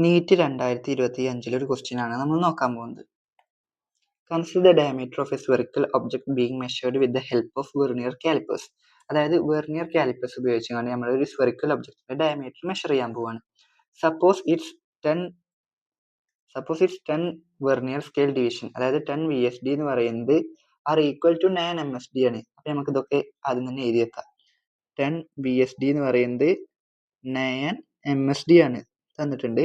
NEET 2025 ഒരു question ആണ് നമ്മൾ നോക്കാൻ പോകുന്നത്. Consider the diameter of A spherical object being measured with the help of vernier callipers. അതായത് വെർനിയർ കാലിപ്പേഴ്സ് ഉപയോഗിച്ചുകൊണ്ട് നമ്മൾ ഒരു സ്ഫെറിക്കൽ ഒബ്ജക്റ്റിന്റെ ഡയമീറ്റർ മെഷർ ചെയ്യാൻ പോവാണ്. Suppose it's 10 vernier scale division, അതായത് 10 VSD എന്ന് പറയുന്നത് ആർ ഈക്വൽ ടു 9 MSD ആണ്. അപ്പൊ നമുക്ക് ഇതൊക്കെ ആദ്യം തന്നെ എഴുതി വെക്കാം. 10 VSD എന്ന് പറയുന്നത് 9 MSD ആണ് തന്നിട്ടുണ്ട്.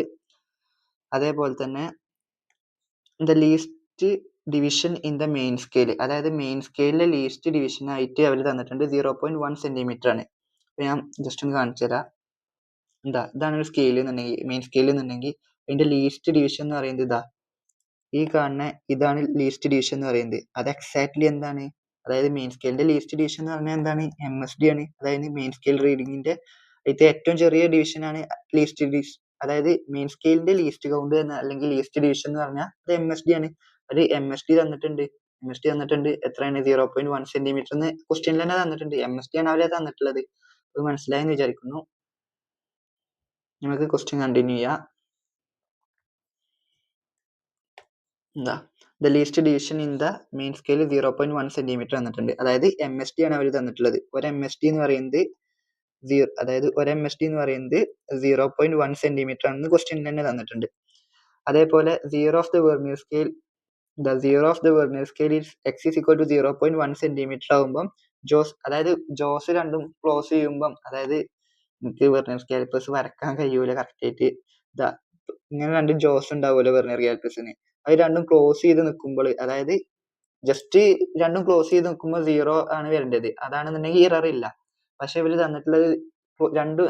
അതേപോലെ തന്നെ the least division in the main scale, അതായത് മെയിൻ സ്കെയിലിലെ ലീസ്റ്റ് ഡിവിഷൻ ആയിട്ട് അവർ തന്നിട്ടുണ്ട് 0.1 സെന്റിമീറ്റർ ആണ്. അപ്പൊ ഞാൻ ജസ്റ്റ് ഒന്ന് കാണിച്ചു തരാം. ഇതാണ് ഒരു സ്കെയിൽ എന്നുണ്ടെങ്കിൽ, മെയിൻ സ്കെയിൽ എന്നുണ്ടെങ്കിൽ അതിന്റെ ലീസ്റ്റ് ഡിവിഷൻ എന്ന് പറയുന്നത് ഈ കാണുന്ന ഇതാണ് ലീസ്റ്റ് ഡിവിഷൻ എന്ന് പറയുന്നത്. അത് എക്സാക്ട്ലി എന്താണ്, അതായത് മെയിൻ സ്കെയിലിന്റെ ലീസ്റ്റ് ഡിവിഷൻ എന്ന് പറഞ്ഞാൽ എന്താണ്, MSD ആണ്. അതായത് മെയിൻ സ്കെയിൽ റീഡിങ്ങിന്റെ അതിന്റെ ഏറ്റവും ചെറിയ ഡിവിഷൻ ആണ് ലീസ്റ്റ് ഡിവിഷൻ. അതായത് മെയിൻ സ്കെയിലിന്റെ ലീസ്റ്റ് കൗണ്ട് അല്ലെങ്കിൽ ലീസ്റ്റ് ഡിവിഷൻ എന്ന് പറഞ്ഞാൽ അത് MSD ആണ്. അത് MSD തന്നിട്ടുണ്ട്. എത്രയാണ്, 0.1 സെന്റിമീറ്റർ എന്ന് ക്വസ്റ്റ്യനിൽ തന്നെ തന്നിട്ടുണ്ട്. MSD ആണ് അവരെ തന്നിട്ടുള്ളത്. അത് മനസ്സിലായെന്ന് വിചാരിക്കുന്നു. നമുക്ക് ക്വസ്റ്റ്യൻ കണ്ടിന്യൂ ചെയ്യാം. The least division in the main scale 0.1 centimetre തന്നിട്ടുണ്ട്. അതായത് MSD ആണ് അവർ തന്നിട്ടുള്ളത്. ഒരു MSD എന്ന് പറയുന്നത് 0.1 സെന്റിമീറ്റർ ആണെന്ന് ക്വസ്റ്റ്യനിൽ തന്നെ തന്നിട്ടുണ്ട്. അതേപോലെ zero of the vernier scale is x is equal to 0.1 centimetre ആകുമ്പം ജോസ് രണ്ടും ക്ലോസ് ചെയ്യുമ്പം, അതായത് എനിക്ക് വെർനിയർ കാലിപ്പേഴ്സ് വരക്കാൻ കഴിയൂല കറക്റ്റ് ആയിട്ട്. ഇങ്ങനെ രണ്ട് ജോസ് ഉണ്ടാവുമല്ലോ വെർനിയർ കാലിപ്പേഴ്സിന്, അത് രണ്ടും ക്ലോസ് ചെയ്ത് നിൽക്കുമ്പോൾ, അതായത് ജസ്റ്റ് രണ്ടും ക്ലോസ് ചെയ്ത് നിൽക്കുമ്പോൾ 0 ആണ് വരേണ്ടത്. അതാണെന്നുണ്ടെങ്കിൽ ഇറർ ഇല്ല. പക്ഷെ ഇവര് തന്നിട്ടുള്ളത് രണ്ട്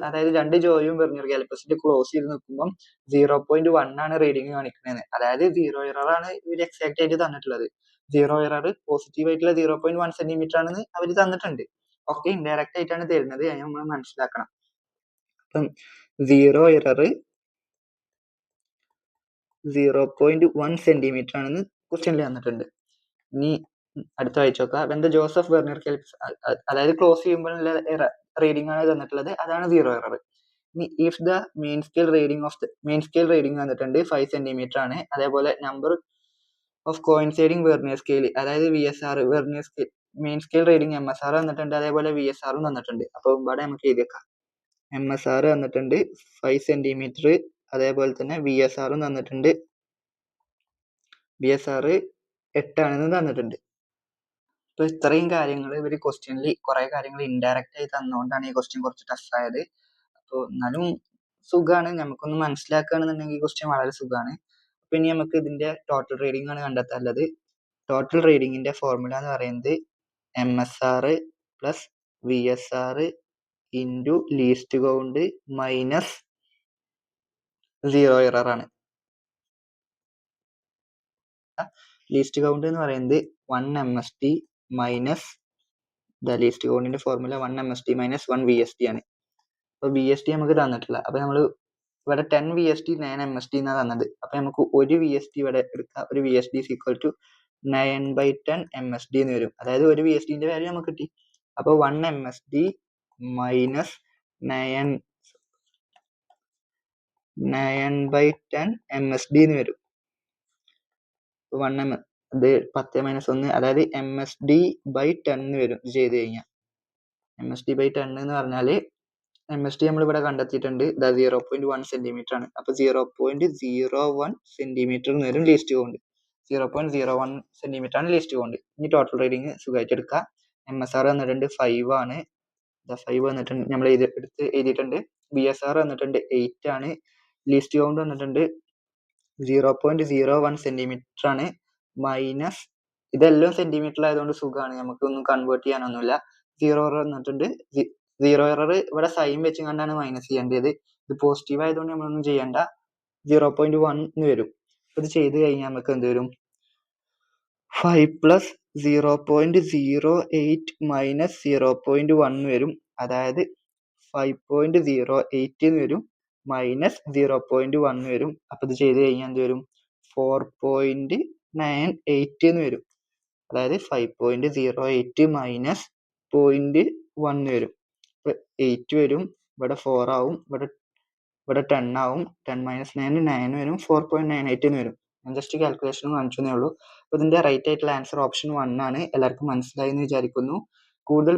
ജോയും വെർനിയർ കാലിപ്പേഴ്സിന്റെ ക്ലോസ് ചെയ്ത് നിൽക്കുമ്പോൾ 0.1 ആണ് റീഡിങ് കാണിക്കുന്നത്. അതായത് 0 എറർ ആണ് ഇവർ എക്സാക്ട് ആയിട്ട് തന്നിട്ടുള്ളത്. 0 എറർ പോസിറ്റീവ് ആയിട്ടുള്ള 0.1 സെന്റിമീറ്റർ ആണെന്ന് അവർ തന്നിട്ടുണ്ട്. ഒക്കെ ഇൻഡയറക്റ്റ് ആയിട്ടാണ് തരുന്നത്, അത് നമ്മൾ മനസ്സിലാക്കണം. അപ്പം 0 എറർ 0.1 സെന്റിമീറ്റർ ആണെന്ന് ക്വസ്റ്റ്യനിൽ തന്നിട്ടുണ്ട്. ഇനി അടുത്ത വായിച്ചു നോക്കാം. When the Joseph vernier callipers, അതായത് ക്ലോസ് ചെയ്യുമ്പോഴുള്ള റീഡിംഗ് ആണ് തന്നിട്ടുള്ളത്, അതാണ് 0 എറർ. ഇനി if the main scale reading തന്നിട്ടുണ്ട് 5 സെന്റിമീറ്റർ ആണ്. അതേപോലെ number of coinciding vernier scale, അതായത് VSR vernier scale main scale reading MSR തന്നിട്ടുണ്ട്. അതേപോലെ VSR തന്നിട്ടുണ്ട്. അപ്പൊ ഇവിടെ നമുക്ക് എഴുതിയേക്കാം. MSR തന്നിട്ടുണ്ട് 5 സെന്റിമീറ്റർ. അതേപോലെ തന്നെ VSR തന്നിട്ടുണ്ട്. VSR 8 ആണെന്ന് തന്നിട്ടുണ്ട്. അപ്പൊ ഇത്രയും കാര്യങ്ങൾ ഇവര് ക്വസ്റ്റ്യനിൽ കുറെ കാര്യങ്ങൾ ഇൻഡയറക്റ്റ് ആയി തന്നുകൊണ്ടാണ് ഈ ക്വസ്റ്റ്യൻ കുറച്ച് ടഫ് ആയത്. അപ്പോൾ എന്നാലും സുഖമാണ്, നമുക്കൊന്ന് മനസ്സിലാക്കുകയാണെന്നുണ്ടെങ്കിൽ ക്വസ്റ്റ്യൻ വളരെ സുഖമാണ്. അപ്പൊ ഇനി നമുക്ക് ഇതിന്റെ ടോട്ടൽ റീഡിംഗ് ആണ് കണ്ടെത്താനുള്ളത്. ടോട്ടൽ റീഡിങ്ങിന്റെ ഫോർമുല എന്ന് പറയുന്നത് MSR plus VSR into least count minus 0 error ആണ്. ലീസ്റ്റ് കൗണ്ട് എന്ന് പറയുന്നത് 1 MSD മൈനസ് ലീസ്റ്റ് കൗണ്ടിന്റെ ഫോർമുല 1 MSD മൈനസ് 1 VSD ആണ്. അപ്പൊ VSD നമുക്ക് തന്നിട്ടില്ല. അപ്പൊ നമ്മൾ ഇവിടെ 10 VSD 9 MSD എന്നാണ് തന്നത്. അപ്പൊ നമുക്ക് ഒരു VSD ഇവിടെ എടുക്കാം. ഒരു VSD is equal to 9/10 MSD എന്ന് വരും. അതായത് ഒരു VSDന്റെ വാല്യൂ നമുക്ക് കിട്ടി. അപ്പൊ 1 MSD മൈനസ് 9/10 MSD എന്ന് വരും. 10 - 1, അതായത് MSD/10 എന്ന് വരും ഇത് ചെയ്ത് കഴിഞ്ഞാൽ. MSD/10 എന്ന് പറഞ്ഞാല് MSD നമ്മൾ ഇവിടെ കണ്ടെത്തിയിട്ടുണ്ട്. 0.1 സെന്റിമീറ്റർ ആണ്. അപ്പൊ 0.01 സെന്റിമീറ്റർ എന്ന് വരും ലീസ്റ്റ് കൗണ്ട്. 0.01 സെന്റിമീറ്റർ ആണ് ലീസ്റ്റ് കൗണ്ട്. ഇനി ടോട്ടൽ റീഡിങ് സുഖമായിട്ട് എടുക്കാം. MSR വന്നിട്ടുണ്ട് 5 ആണ്. 5 വന്നിട്ടുണ്ട്, നമ്മൾ എടുത്ത് എഴുതിയിട്ടുണ്ട്. VSR വന്നിട്ടുണ്ട് 8 ആണ്. ലീസ്റ്റ് കൗണ്ട് വന്നിട്ടുണ്ട് 0.01 സെന്റിമീറ്റർ ആണ്. മൈനസ് ഇതെല്ലാം സെന്റിമീറ്റർ ആയതുകൊണ്ട് സുഖമാണ്, നമുക്കൊന്നും കൺവേർട്ട് ചെയ്യാനൊന്നുമില്ല. 0 എറർ വന്നിട്ടുണ്ട്. 0 എറർ ഇവിടെ സൈൻ വെച്ച് കണ്ടാണ് മൈനസ് ചെയ്യേണ്ടത്. ഇത് പോസിറ്റീവ് ആയതുകൊണ്ട് നമ്മളൊന്നും ചെയ്യണ്ട. 0.1 എന്ന് വരും. ഇത് ചെയ്ത് കഴിഞ്ഞാൽ നമുക്ക് എന്ത് വരും, 5 പ്ലസ് 0.08 മൈനസ് 0.1 വരും. അതായത് 5.08 എന്ന് വരും മൈനസ് 0.1 വരും. അപ്പൊ ഇത് ചെയ്ത് കഴിഞ്ഞാൽ എന്ത് വരും, 4.98 എന്ന് വരും. അതായത് 5.08 മൈനസ് 0.1 വരും. 8 വരും, ഇവിടെ 4 ആവും, ഇവിടെ ഇവിടെ 10 ആവും. 10 മൈനസ് 9 9 വരും. 4.98 വരും. ഞാൻ ജസ്റ്റ് കാൽക്കുലേഷൻ കാണിച്ചതേ ഉള്ളൂ. അപ്പോൾ ഇതിന്റെ റൈറ്റ് ആയിട്ടുള്ള ആൻസർ ഓപ്ഷൻ 1 ആണ്. എല്ലാവർക്കും മനസ്സിലായി എന്ന് വിചാരിക്കുന്നു. കൂടുതൽ